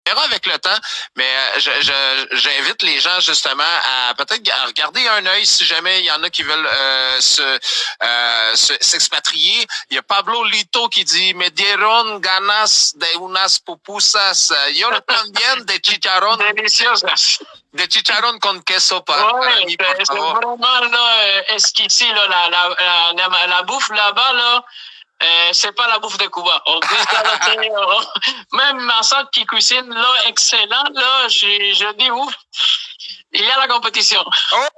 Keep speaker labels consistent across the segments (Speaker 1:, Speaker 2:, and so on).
Speaker 1: verra avec le temps, mais j'invite les gens justement à peut-être à regarder un œil si jamais il y en a qui veulent s'expatrier. Il y a Pablo Lito qui dit me dieron ganas de unas pupusas. Yo también de chicharrón.
Speaker 2: Deliciosas.
Speaker 1: De chicharrón con queso para mí, por
Speaker 2: c'est
Speaker 1: favor.
Speaker 2: vraiment là, esquissé là, la bouffe là-bas là. C'est pas la bouffe de Cuba. Même ma soeur qui cuisine là, excellent, là, je dis ouf. Il y a la compétition.
Speaker 1: Oh,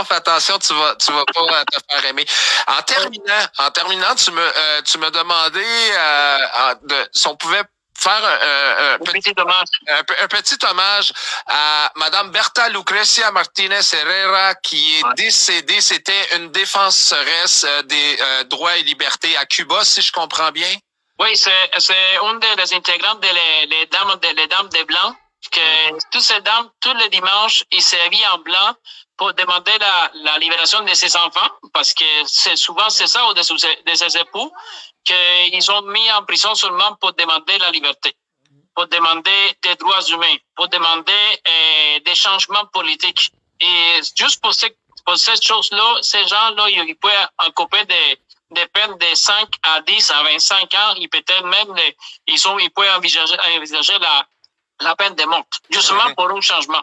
Speaker 1: fais attention, tu vas pas te faire aimer. En terminant, tu me demandais si on pouvait faire un petit hommage à Madame Berta Lucrecia Martinez Herrera qui est décédée. C'était une défenseresse des droits et libertés à Cuba, si je comprends bien.
Speaker 2: Oui, c'est une des intégrantes les dames des Blancs. Que toutes ces dames, tous les dimanches, ils s'habillent en blanc pour demander la libération de ses enfants, parce que c'est ça, ou de ses époux, qu'ils ont mis en prison seulement pour demander la liberté, pour demander des droits humains, pour demander des changements politiques. Et juste pour cette chose-là, ces gens-là, ils peuvent encouper des peines de 5 à 10 à 25 ans, et peut-être même, ils peuvent envisager la peine de mort, justement pour un changement.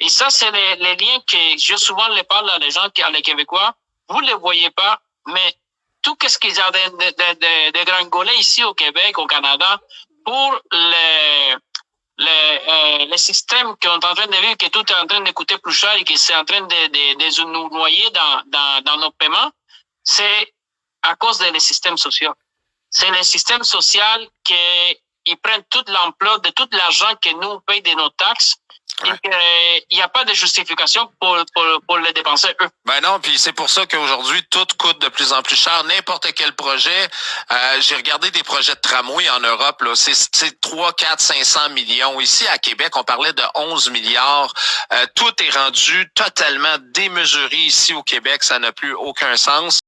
Speaker 2: Et ça, c'est les liens que je souvent les parle à les gens, à les Québécois. Vous ne les voyez pas, mais tout ce qu'ils ont de gringolé ici au Québec, au Canada, pour les systèmes qu'on est en train de vivre, que tout est en train de coûter plus cher et que c'est en train de nous noyer dans nos paiements, c'est à cause des systèmes sociaux. C'est les systèmes sociaux qu'ils prennent toute l'ampleur de tout l'argent que nous payons de nos taxes. Et il n'y a pas de justification pour les dépenser eux.
Speaker 1: Ben non, puis c'est pour ça qu'aujourd'hui, tout coûte de plus en plus cher. N'importe quel projet. J'ai regardé des projets de tramway en Europe, là. C'est 3, 4, 500 millions. Ici, à Québec, on parlait de 11 milliards. Tout est rendu totalement démesuré ici au Québec. Ça n'a plus aucun sens.